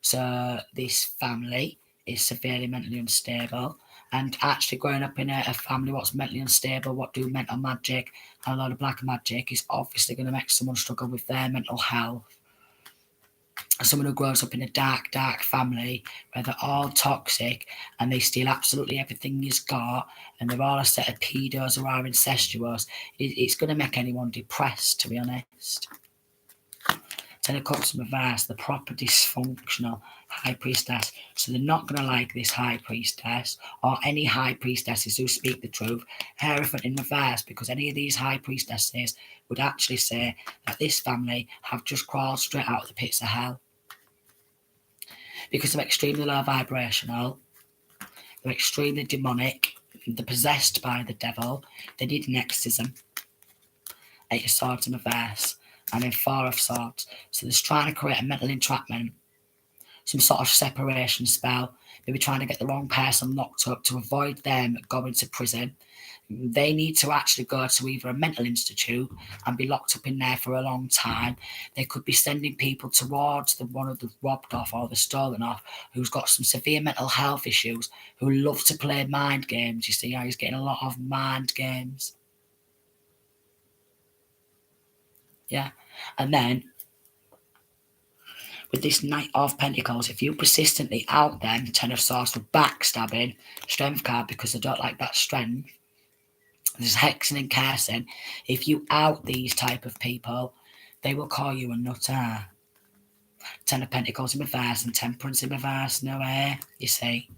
So this family is severely mentally unstable. And actually growing up in a family what's mentally unstable, what do mental magic and a lot of black magic, is obviously going to make someone struggle with their mental health. Someone who grows up in a dark family where they're all toxic and they steal absolutely everything he's got, and they're all a set of pedos or are incestuous, it's going to make anyone depressed, to be honest. Ten of Cups in reverse, the proper dysfunctional High Priestess. So they're not going to like this High Priestess or any High Priestesses who speak the truth. Hierophant in reverse, because any of these High Priestesses would actually say that this family have just crawled straight out of the pits of hell. Because they're extremely low vibrational, they're extremely demonic, they're possessed by the devil, they need an exorcism. Eight of Swords in reverse. And then Four of Swords. So they're trying to create a mental entrapment, some sort of separation spell, maybe trying to get the wrong person locked up to avoid them going to prison. They need to actually go to either a mental institute and be locked up in there for a long time. They could be sending people towards the one of the robbed off or the stolen off who's got some severe mental health issues, who love to play mind games. You see how he's getting a lot of mind games. Yeah. And then with this Knight of Pentacles, if you persistently out them, Ten of Swords for backstabbing, Strength card, because they don't like that strength. There's hexing and cursing. If you out these type of people, they will call you a nutter. Ten of Pentacles in reverse and Temperance in reverse. No way, you see.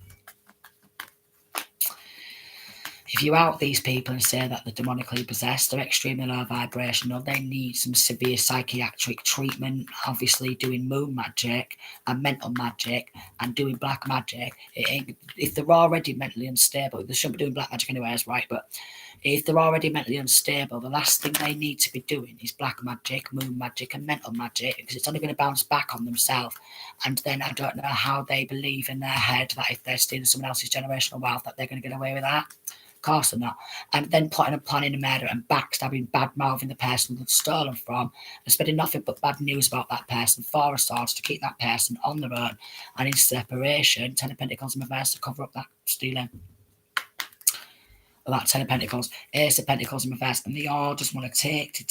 If you out these people and say that they're demonically possessed, they're extremely low vibrational, they need some severe psychiatric treatment, obviously doing moon magic and mental magic and doing black magic. If they're already mentally unstable, they shouldn't be doing black magic anyways, right? But if they're already mentally unstable, the last thing they need to be doing is black magic, moon magic and mental magic, because it's only going to bounce back on themselves. And then I don't know how they believe in their head that if they're stealing someone else's generational wealth that they're going to get away with that. Of course they're not. And then plotting and planning a murder and backstabbing, bad-mouthing the person that's stolen from and spreading nothing but bad news about that person, Four of Swords to keep that person on their own and in separation. Ten of Pentacles in reverse to cover up that stealing. That Ten of Pentacles, Ace of Pentacles in reverse, and they all just want to take,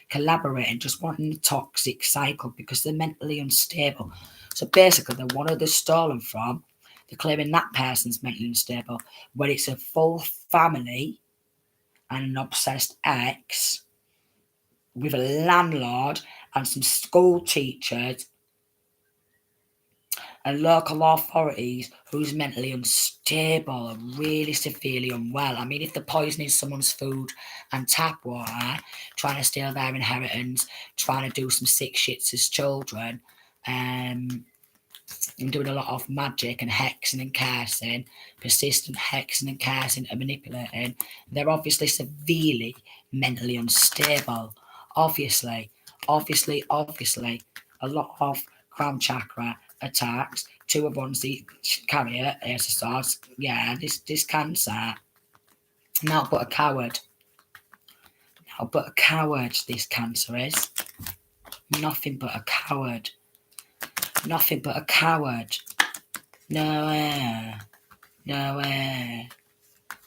collaborate and just wanting a toxic cycle because they're mentally unstable. So basically, the one who they're stolen from, they're claiming that person's mentally unstable, when it's a full family and an obsessed ex with a landlord and some school teachers and local authorities who's mentally unstable and really severely unwell. I mean, if they're poisoning someone's food and tap water, trying to steal their inheritance, trying to do some sick shits as children, and doing a lot of magic and hexing and cursing, persistent hexing and cursing and manipulating, they're obviously severely mentally unstable. Obviously, a lot of crown chakra attacks, two of ones the carrier, Ace of Swords, yeah, this cancer. Not but a coward. Not but a coward, this cancer is. Nothing but a coward. Nothing but a coward. No way. No way.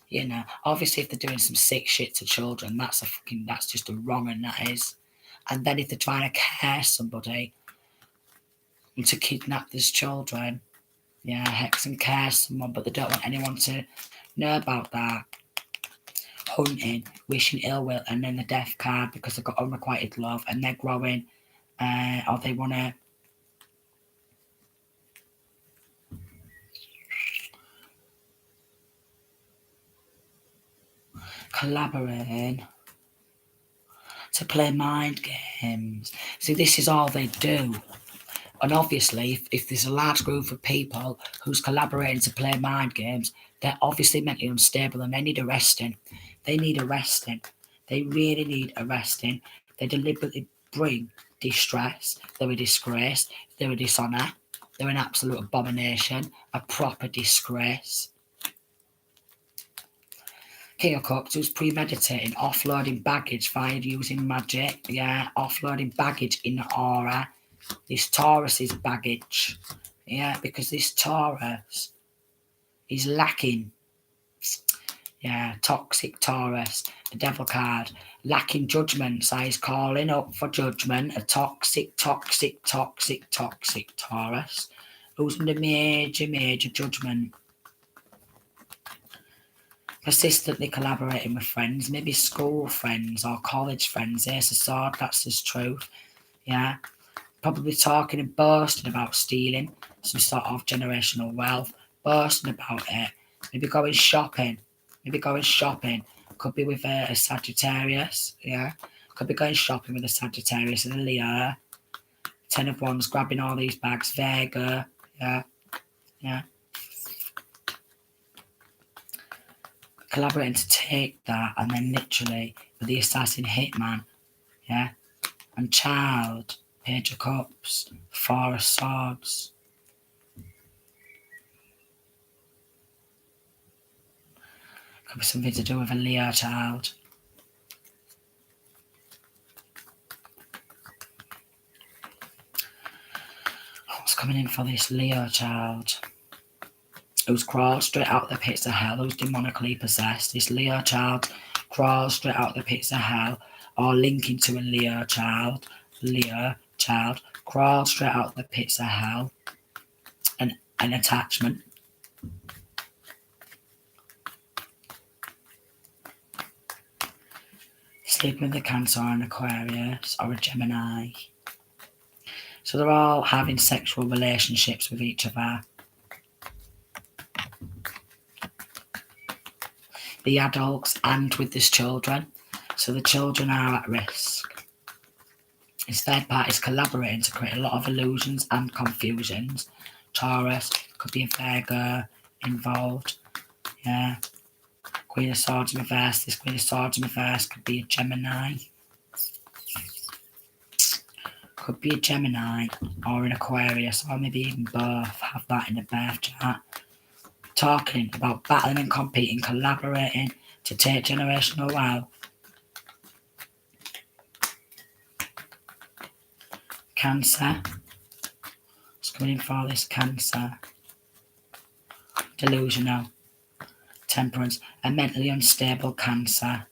You know, obviously if they're doing some sick shit to children, that's just a wrong, and that is. And then if they're trying to curse somebody and to kidnap these children, yeah, hex and curse someone, but they don't want anyone to know about that. Hunting, wishing ill will, and then the death card because they've got unrequited love and they're growing, or they want to collaborating to play mind games. See, this is all they do. And obviously, if there's a large group of people who's collaborating to play mind games, they're obviously mentally unstable and they need arresting. They need arresting. They really need arresting. They deliberately bring distress. They're a disgrace. They're a dishonour. They're an absolute abomination. A proper disgrace. King of Cups, who's premeditating, offloading baggage via using magic. Yeah, offloading baggage in the aura. This Taurus is baggage. Yeah, because this Taurus is lacking. Yeah, toxic Taurus, the devil card, lacking judgment. So he's calling up for judgment. A toxic Taurus who's under major judgment. Persistently collaborating with friends, maybe school friends or college friends. Ace of Sword, that's his truth. Yeah. Probably talking and boasting about stealing some sort of generational wealth, boasting about it, maybe going shopping. Could be with a Sagittarius, yeah. Could be going shopping with a Sagittarius and a Leo. 10 of Wands, grabbing all these bags, Virgo, yeah. Collaborating to take that and then literally with the Assassin Hitman, yeah. And Child, Page of Cups, Four of Swords. Could be something to do with a Leo child. What's coming in for this Leo child? Who's crawled straight out the pits of hell, who's demonically possessed. This Leo child crawls straight out the pits of hell, or linking to a Leo child, crawls straight out the pits of hell, an attachment. Sleeping with a Cancer or an Aquarius or a Gemini. So they're all having sexual relationships with each other. The adults and with these children. So the children are at risk. His third parties collaborating to create a lot of illusions and confusions. Taurus, could be a Virgo involved. Yeah. Queen of Swords in reverse. This Queen of Swords in reverse could be a Gemini. Could be a Gemini or an Aquarius, or maybe even both. Have that in the birth chart. Talking about battling and competing, collaborating to take generational wealth. Cancer. What's coming in for this Cancer? Delusional. Temperance. A mentally unstable Cancer.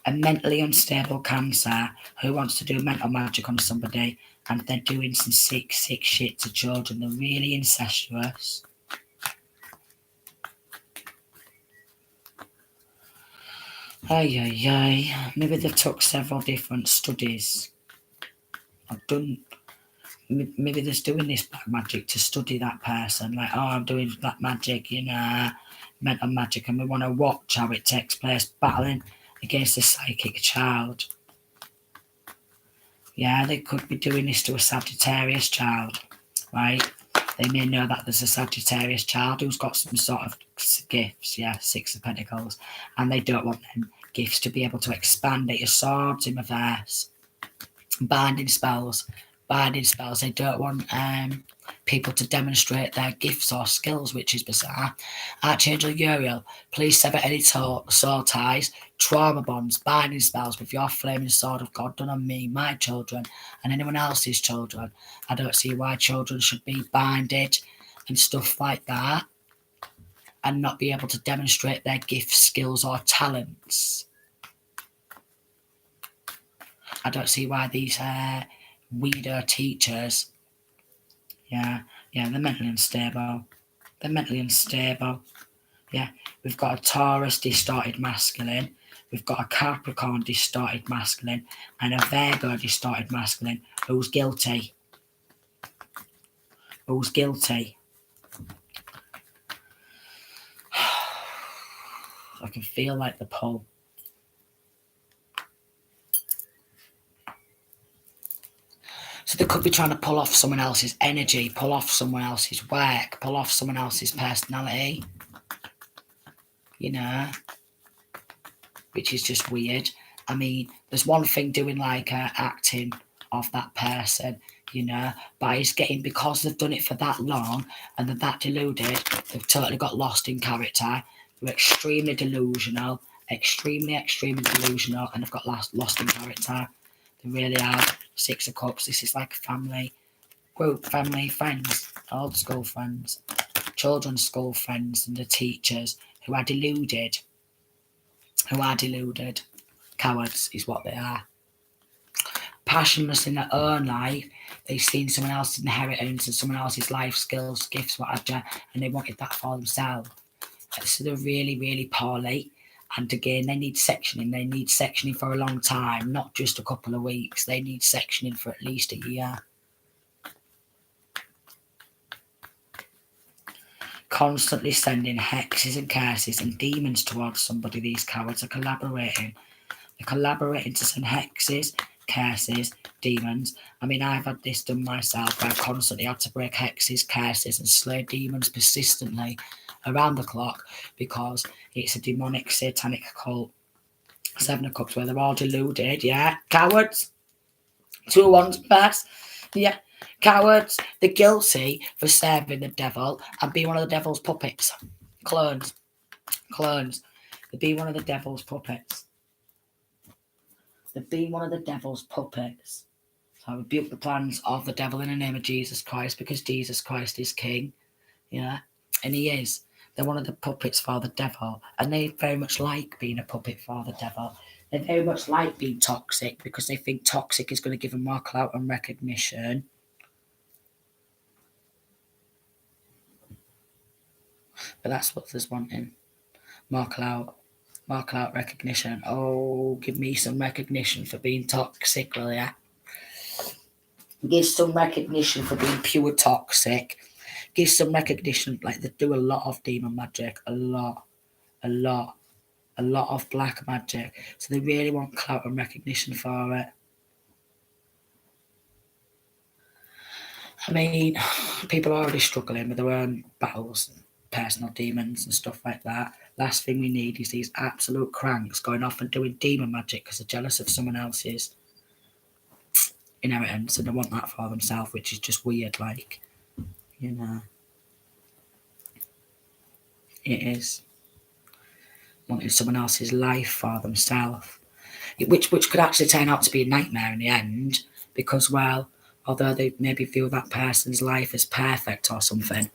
A mentally unstable Cancer who wants to do mental magic on somebody and they're doing some sick shit to children. They're really incestuous. Maybe they've took several different studies. Maybe they're doing this black magic to study that person. Like, oh, I'm doing black magic, mental magic, and we want to watch how it takes place, battling against a psychic child. Yeah, they could be doing this to a Sagittarius child, right? They may know that there's a Sagittarius child who's got some sort of gifts, yeah, Six of Pentacles, and they don't want them gifts to be able to expand. Eight of Swords in reverse. Binding spells. They don't want people to demonstrate their gifts or skills, which is bizarre. Archangel Uriel, please sever any soul ties, trauma bonds, binding spells with your flaming sword of God done on me, my children, and anyone else's children. I don't see why children should be binded and stuff like that and not be able to demonstrate their gifts, skills, or talents. I don't see why these weirdo teachers, they're mentally unstable. Yeah, we've got a Taurus distorted masculine, we've got a Capricorn distorted masculine, and a Virgo distorted masculine. Who's guilty? I can feel like the pull. So They could be trying to pull off someone else's energy, pull off someone else's work, pull off someone else's personality, you know, which is just weird. I mean, there's one thing doing like acting of that person, you know, but it's getting, because they've done it for that long and they're that deluded, they've totally got lost in character. They're extremely delusional, extremely delusional, and they've got lost in character. They really are. Six of Cups. This is like a family group, family, friends, old school friends, children's school friends, and the teachers who are deluded. Cowards is what they are. Passionless in their own life. They've seen someone else's inheritance and someone else's life skills, gifts, whatever, and they wanted that for themselves. So they're really poorly. And again, they need sectioning. They need sectioning for a long time, not just a couple of weeks. They need sectioning for at least a year. Constantly sending hexes and curses and demons towards somebody. These cowards are collaborating. They're collaborating to send hexes, curses, demons. I mean, I've had this done myself. I've constantly had to break hexes, curses, and slay demons persistently around the clock because it's a demonic, satanic cult. Seven of Cups, where they're all deluded, yeah? Cowards. 2 of Wands pass, yeah? Cowards. They're guilty for serving the devil and being one of the devil's puppets. Clones. They're being one of the devil's puppets. So I rebuke the plans of the devil in the name of Jesus Christ, because Jesus Christ is King, yeah? And he is. They're one of the puppets for the devil, and they very much like being a puppet for the devil. They very much like being toxic because they think toxic is going to give them more clout and recognition. But that's what there's wanting. More clout, recognition. Oh, give me some recognition for being toxic, will ya? Give some recognition for being pure toxic. Give some recognition, like they do a lot of demon magic, a lot of black magic. So they really want clout and recognition for it. I mean, people are already struggling with their own battles, personal demons and stuff like that. Last thing we need is these absolute cranks going off and doing demon magic because they're jealous of someone else's inheritance and they want that for themselves, which is just weird, like, you know. It is. Wanting someone else's life for themselves, which could actually turn out to be a nightmare in the end, because, well, although they maybe feel that person's life is perfect or something,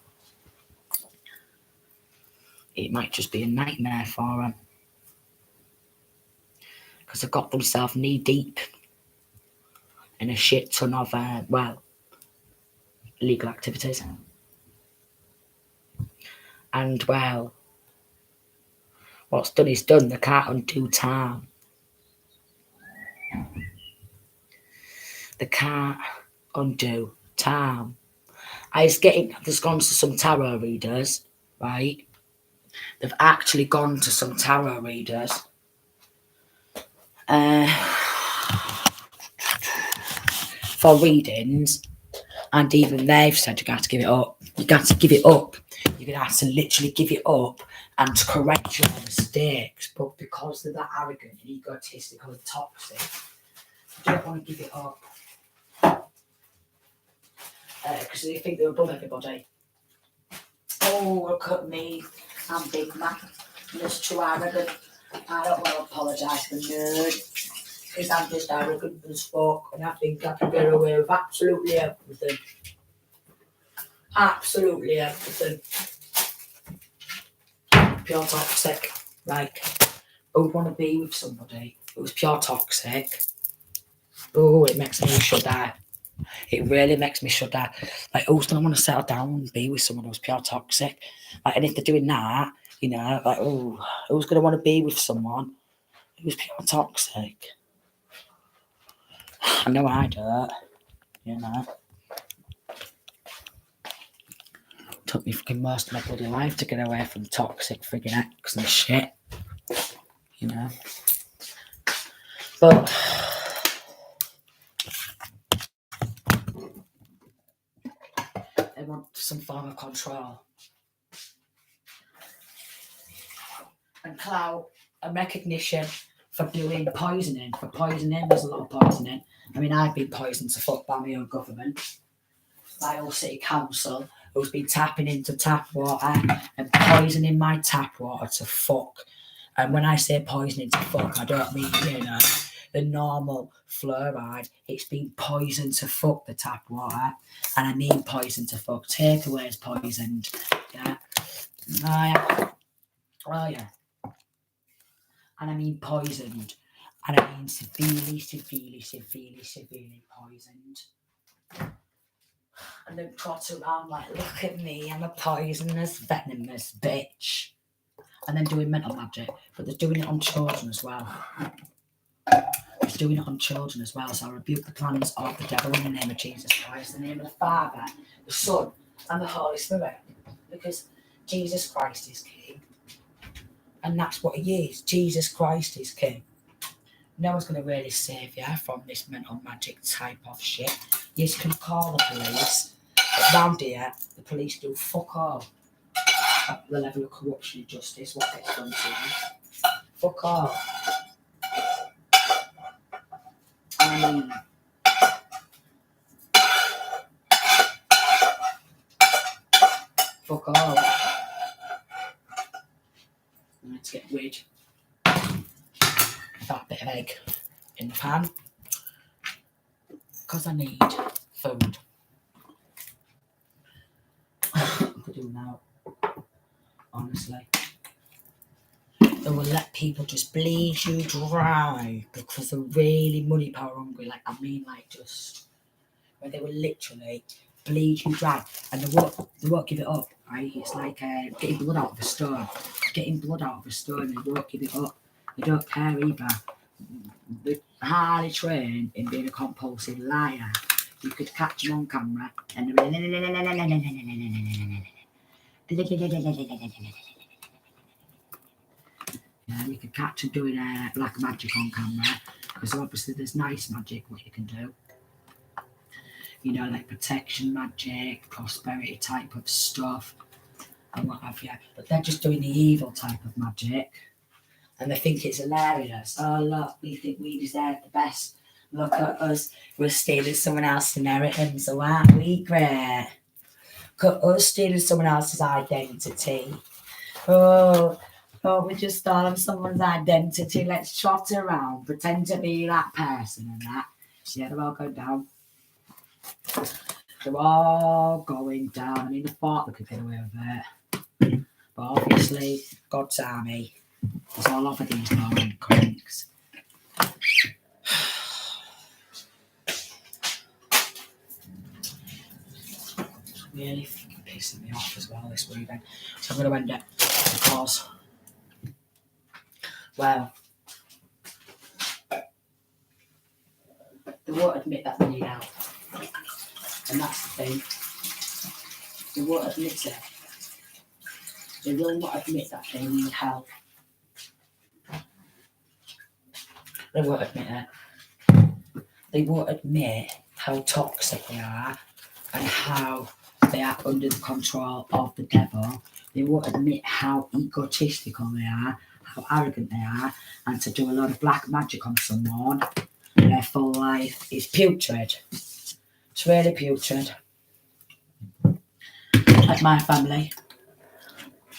it might just be a nightmare for them. Because they've got themselves knee deep in a shit ton of, illegal activities. And, well, what's done is done. They can't undo time. They can't undo time. There's gone to some tarot readers, right? They've actually gone to some tarot readers for readings, and even they've said you got to give it up. You're going to have to literally give it up and to correct your mistakes. But because they're that arrogant and egotistical and toxic, you don't want to give it up. Because they think they're above everybody. Oh, look at me. I'm big man. I'm just too arrogant. I don't want to apologise for nerd. Because I'm just arrogant as fuck and I think I can get away with absolutely everything. Absolutely everything. Pure toxic. Like, who would want to be with somebody who's pure toxic? Oh, it makes me shudder. It really makes me shudder. Like, who's going to want to settle down and be with someone who's pure toxic? Like, and if they're doing that, you know, like, oh, who's going to want to be with someone who's pure toxic? I know I don't, you know. Took me fucking most of my bloody life to get away from toxic friggin' ex and shit, you know. But of control. And clout and recognition for doing poisoning. For poisoning, there's a lot of poisoning. I mean, I've been poisoned to fuck by my own government, by our city council, who's been tapping into tap water and poisoning my tap water to fuck. And when I say poisoning to fuck, I don't mean, the normal fluoride. It's been poisoned to fuck the tap water. And I mean poison to fuck. Takeaways poisoned. Yeah. Oh, yeah. And I mean poisoned. And I mean severely poisoned. And don't trot around like, look at me, I'm a poisonous, venomous bitch. And then doing mental magic. But they're doing it on children as well. It's doing it on children as well. So I rebuke the plans of the devil in the name of Jesus Christ, in the name of the Father, the Son, and the Holy Spirit. Because Jesus Christ is King. And that's what he is. Jesus Christ is King. No one's going to really save you from this mental magic type of shit. You can call the police. But round here, the police do fuck all. At the level of corruption and justice, what gets done to you. Fuck all. I mean, fuck all. Let's get rid of that bit of egg in the pan. Because I need food. I could do now. Honestly. They will let people just bleed you dry because they're really money power hungry. Like, I mean, like, just where they will literally bleed you dry and they won't give it up, right? It's like getting blood out of a stone. Getting blood out of a stone, they won't give it up. They don't care either. They're highly trained in being a compulsive liar. You could catch them on camera and you can catch them doing black magic on camera, because obviously there's nice magic what you can do, like protection magic, prosperity type of stuff and what have you, but they're just doing the evil type of magic and they think it's hilarious. Oh look, we think we deserve the best, look at us, we're stealing someone else's inheritance, so aren't we great? Look at us stealing someone else's identity. Oh, we just stole someone's identity. Let's trot around, pretend to be that person and that. Yeah, they're all going down. They're all going down. I mean, they thought they could get away with it. But obviously, God's army is all over these moment cranks. It's really fucking pissing me off as well this weekend. So I'm going to end it because, well, they won't admit that they need help. And that's the thing. They won't admit it. They will not admit that they need help. They won't admit it. They won't admit how toxic they are and how they are under the control of the devil. They won't admit how egotistical they are, how arrogant they are, and to do a lot of black magic on someone. Their full life is putrid. It's really putrid. Like my family,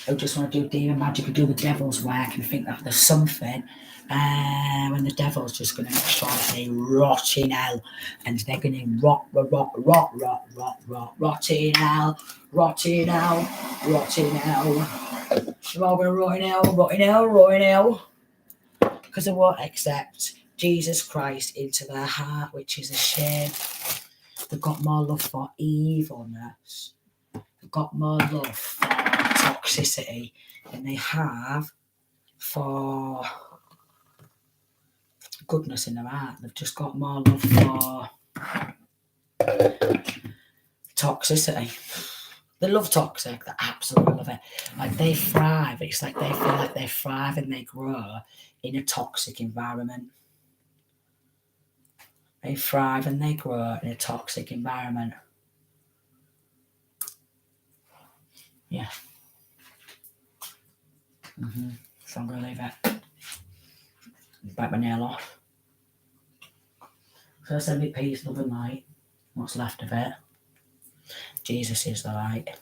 who just want to do demon magic and do the devil's work and think that there's something, when the devil's just going to make sure that they rot in hell, and they're going to rot in hell. They're all going to rot in hell, because they won't accept Jesus Christ into their heart, which is a shame. They've got more love for evilness. They've got more love for toxicity than they have for goodness in their heart. They've just got more love for toxicity. They love toxic. They absolutely love it. Like, they thrive. It's like they feel like they thrive and they grow in a toxic environment. They thrive and they grow in a toxic environment. Yeah. So I'm going to leave it. Bite my nail off. So send me peace, love and light. What's left of it. Jesus is the light.